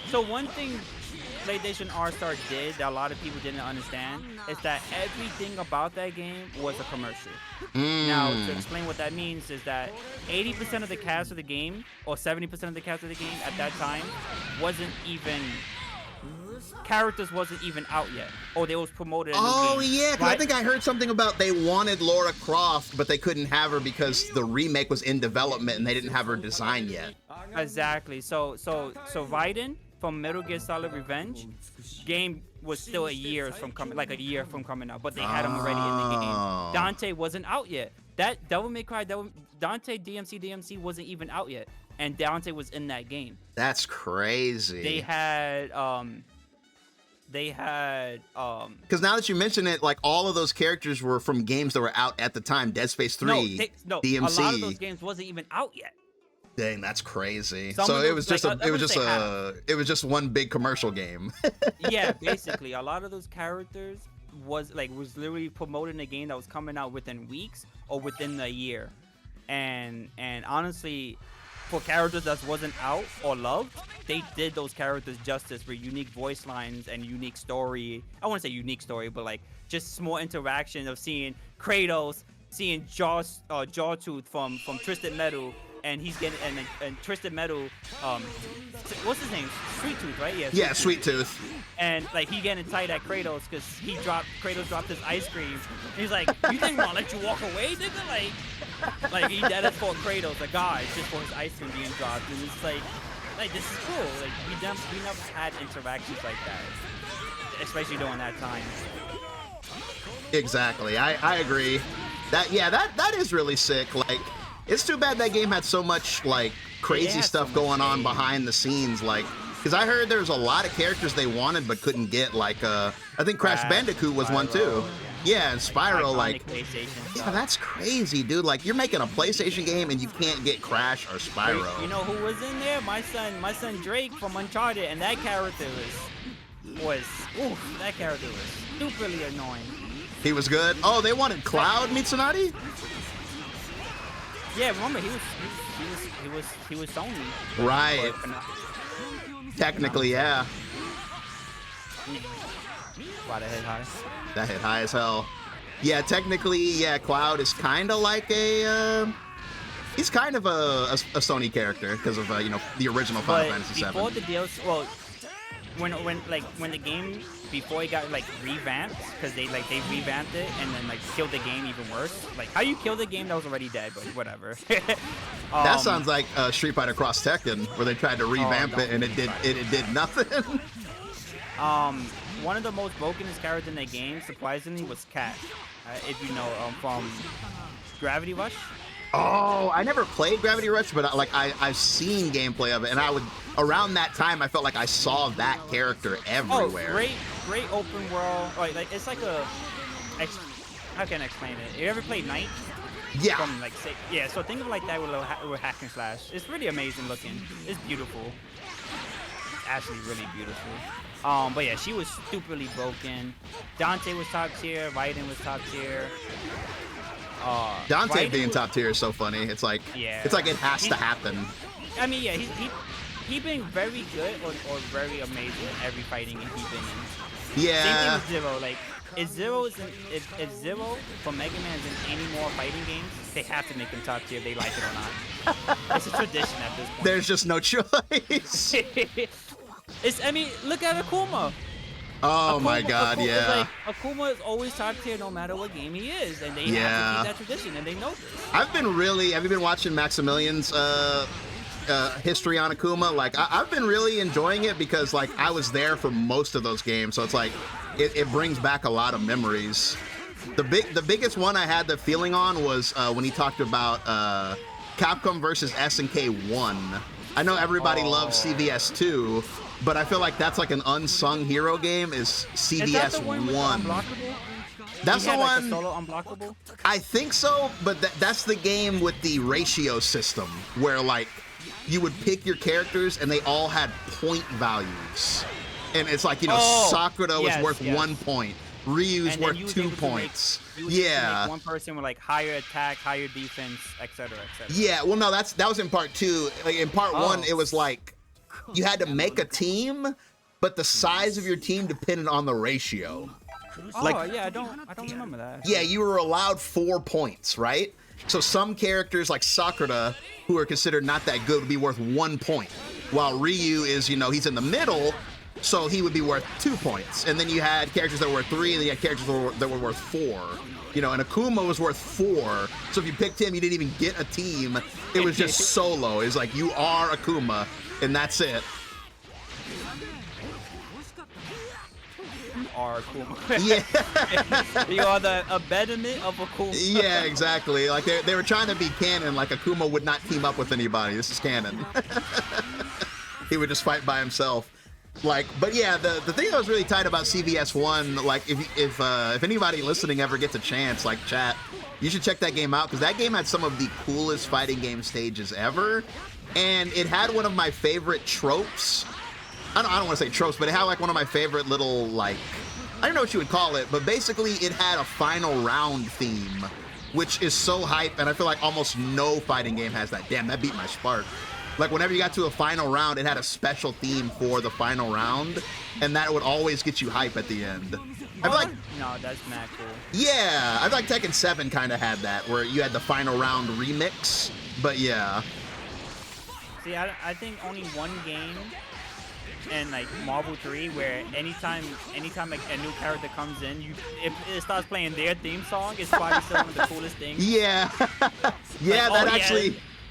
So one thing PlayStation All-Star did that a lot of people didn't understand is that everything about that game was a commercial. Now, to explain what that means is that 80% of the cast of the game, or 70% of the cast of the game at that time, characters wasn't even out yet, or they was promoted. Oh yeah, because I think I heard something about they wanted Lara Croft, but they couldn't have her because the remake was in development and they didn't have her design yet. Exactly. So Raiden from Metal Gear Solid Revenge game was still a year from coming out, but they had him already in the game. Dante wasn't out yet. That Devil May Cry, Dante DMC wasn't even out yet, and Dante was in that game. That's crazy. They had because now that you mention it, like all of those characters were from games that were out at the time. Dead Space 3, DMC. A lot of those games wasn't even out yet. Dang, that's crazy. So it was just one big commercial game. Yeah, basically, a lot of those characters was literally promoting a game that was coming out within weeks or within a year, and honestly, for characters that wasn't out or loved, they did those characters justice with unique voice lines and unique story. I wouldn't say unique story, but like just small interaction of seeing Kratos, seeing Jawtooth from Twisted Metal. And he's getting and Twisted Metal, what's his name? Sweet Tooth, right? Yeah, Sweet Tooth. And like he getting tight at Kratos because Kratos dropped his ice cream. And he's like, "You think I'm gonna let you walk away, nigga?" Like he dead as for Kratos, a guy, just for his ice cream being dropped. And it's like this is cool. Like we never had interactions like that, especially during that time. Exactly, I agree. That is really sick. Like. It's too bad that game had so much like crazy stuff going on behind the scenes, like because I heard there's a lot of characters they wanted but couldn't get. Like I think Crash Bandicoot was one too. Yeah, and Spyro, like yeah, that's crazy, dude. Like you're making a PlayStation game and you can't get Crash or Spyro. You know who was in there? My son Drake from Uncharted, and that character was stupidly annoying. He was good. Oh, they wanted Cloud Mitsunari? Yeah, remember he was Sony. Right. Technically, yeah. Wow, that hit high. That hit high as hell. Yeah, technically, yeah, Cloud is kind of like he's kind of a Sony character because of the original Final Fantasy VII. Before the DLC, well, when the game before it got revamped, because they revamped it and then killed the game even worse. Like how you kill the game that was already dead, but whatever. That sounds like Street Fighter Cross Tekken, where they tried to revamp it and it did nothing. One of the most brokenest characters in the game, surprisingly, was Cat. If you know, from Gravity Rush. Oh, I never played Gravity Rush, but I've seen gameplay of it, and around that time I felt like I saw that character everywhere. Oh, great open world. It's like a, how can I explain it? You ever played Knight? Yeah. So think of it like that with hack and slash. It's really amazing looking. It's beautiful. actually really beautiful. But yeah, she was stupidly broken. Dante was top tier. Raiden was top tier. Dante Raiden being was, top tier is so funny. It's like, yeah, it's like it has to happen. I mean, yeah, he been very good or very amazing in every fighting game he's been in. Yeah. Same thing with Zero. Like, if Zero from Mega Man is in any more fighting games, they have to make him top tier if they like it or not. It's a tradition at this point. There's just no choice. I mean, look at Akuma. Oh my God, Akuma yeah. Akuma is always top tier no matter what game he is, and they have to keep that tradition, and they know this. Have you been watching Maximilian's history on Akuma? Like, I've been really enjoying it because, like, I was there for most of those games, so it's like, it brings back a lot of memories. The biggest one I had the feeling on was when he talked about Capcom versus SNK 1. I know everybody loves CVS 2, but I feel like that's like an unsung hero game is CVS Is that the one with the 1. unblockable? That's the Like one. a solo unblockable? I think so, but that's the game with the ratio system where like you would pick your characters and they all had point values. And it's like, you know, Sakura was worth 1 point. Ryu's And then worth you was 2 able to points. you was able to make one person with like higher attack, higher defense, etc., etc. Yeah, well, no, that was in part 2. Like, in part 1, it was like you had to make a team, but the size of your team depended on the ratio. Like, yeah, I don't remember that. Yeah, you were allowed 4 points, right? So some characters like Sakura, who are considered not that good, would be worth 1 point, while Ryu is, you know, he's in the middle, so he would be worth 2 points. And then you had characters that were worth 3, and then you had characters that were worth 4. You know, and Akuma was worth 4. So if you picked him, you didn't even get a team. It was just solo. It's like, you are Akuma, and that's it. Are Akuma. Yeah. You are the embodiment of Akuma. Yeah, exactly. Like they were trying to be canon. Like Akuma would not team up with anybody. This is canon. He would just fight by himself. Like, but yeah, the thing that was really tight about CVS 1, like if anybody listening ever gets a chance, like chat, you should check that game out because that game had some of the coolest fighting game stages ever, and it had one of my favorite tropes. I don't want to say tropes, but it had like one of my favorite little, like, I don't know what you would call it, but basically it had a final round theme, which is so hype, and I feel like almost no fighting game has that. Damn, that beat my spark. Like, whenever you got to a final round, it had a special theme for the final round, and that would always get you hype at the end. I feel like, no, that's mad cool. yeah, I feel like Tekken 7 kind of had that, where you had the final round remix, but yeah. See, I think only one game and like Marvel 3 where anytime like a new character comes in, if it starts playing their theme song, it's probably still one of the coolest things. Yeah. Yeah, like,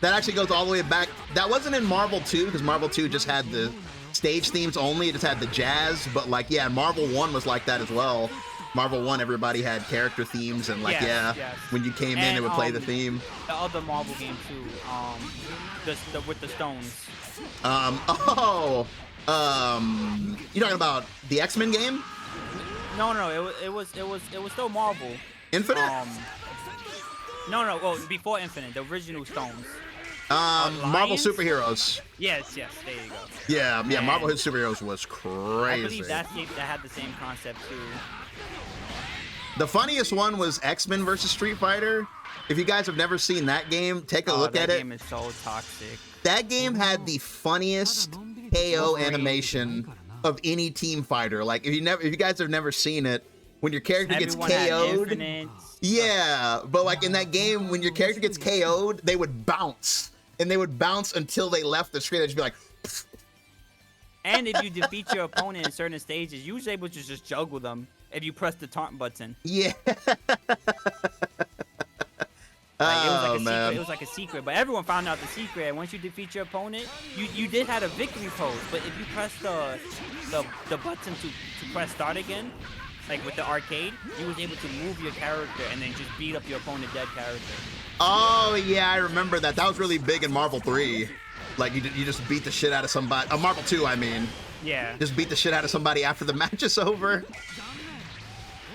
that actually goes all the way back. That wasn't in Marvel 2 because Marvel 2 just had the stage themes only. It just had the jazz, but like, yeah, Marvel 1 was like that as well. Marvel 1, everybody had character themes, and like, yes. When you came in, it would play the theme. The other Marvel game too, with the stones. You talking about the X-Men game? No, it was still Marvel. Infinite? No, well, before Infinite, the original stones. Marvel Superheroes. Yes, there you go. Yeah, Marvel Superheroes was crazy. I believe that had the same concept too. The funniest one was X-Men versus Street Fighter. If you guys have never seen that game, take a look at it. That game is so toxic. That game had the funniest KO animation of any team fighter. Like, if you guys have never seen it, when your character gets KO'd, yeah, but like in that game, when your character gets KO'd, they would bounce, and they would bounce until they left the screen. They'd just be like. And if you defeat your opponent in certain stages, you was able to just juggle them if you press the taunt button. Yeah. It was like a secret, but everyone found out the secret. And once you defeat your opponent, you did have a victory pose. But if you press the button to press start again, like with the arcade, you was able to move your character and then just beat up your opponent dead character. Oh yeah, I remember that. That was really big in Marvel 3. Like you just beat the shit out of somebody. Marvel 2, I mean. Yeah. Just beat the shit out of somebody after the match is over.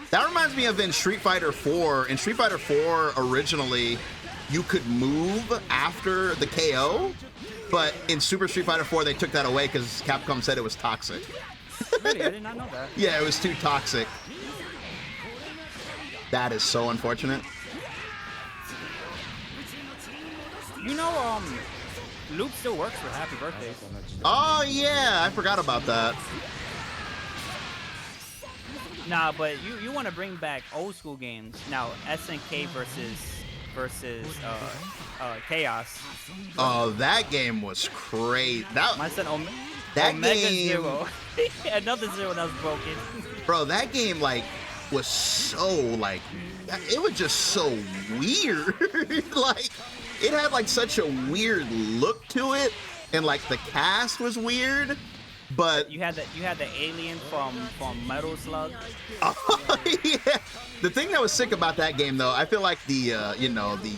That reminds me of in Street Fighter 4. In Street Fighter 4, originally, you could move after the KO, But in Super Street Fighter 4, they took that away because Capcom said it was toxic. Really? I did not know that. Yeah, it was too toxic. That is so unfortunate. You know, Luke still works for Happy Birthdays. Oh, yeah, I forgot about that. Nah, but you want to bring back old school games. Now, SNK versus Chaos. Oh, that game was great. My son that Omega game, Zero. Another zero that was broken. bro, that game like was so like, it was just so weird. Like, it had like such a weird look to it, and like the cast was weird. But you had the alien from Metal Slug. Oh, yeah. The thing that was sick about that game, though, I feel like the you know, the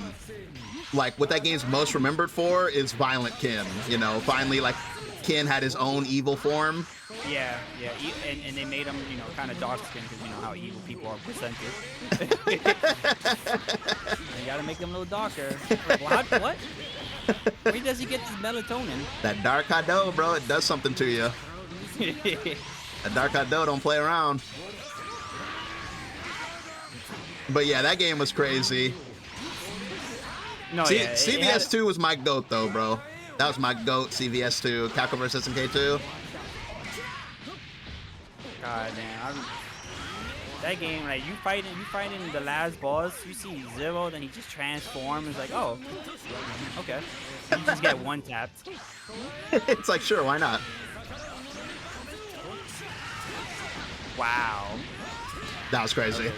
like what that game's most remembered for is Violent Ken. You know, finally like Ken had his own evil form. Yeah, and they made him, you know, kind of dark skinned because you know how evil people are presented. You gotta make them a little darker. What? Where does he get this melatonin? That dark hado, bro, it does something to you. That dark hado don't play around. But yeah, that game was crazy. No, yeah. CVS 2 was my GOAT though, bro. That was my GOAT, CVS 2, Capcom vs SNK 2. God damn, that game, like you fighting the last boss, you see Zero, then he just transforms. It's like, oh, okay. You just get one tapped. It's like, sure, why not? Wow. That was crazy.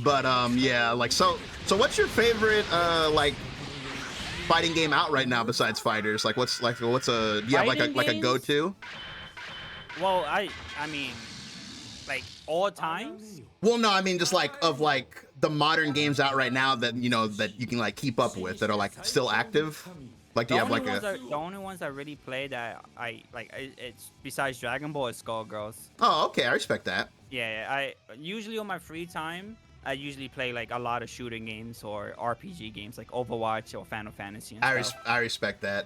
But yeah, like so what's your favorite like fighting game out right now besides Fighters? Like what's a do you have like a go-to? Well, I mean, like all times? Well, no, I mean just like of like the modern games out right now that you know that you can like keep up with that are like still active. Like do you have like the only ones I really play that I like it's besides Dragon Ball is Skullgirls. Oh, okay, I respect that. Yeah, I usually on my free time I usually play like a lot of shooting games or RPG games like Overwatch or Final Fantasy and stuff. I respect that.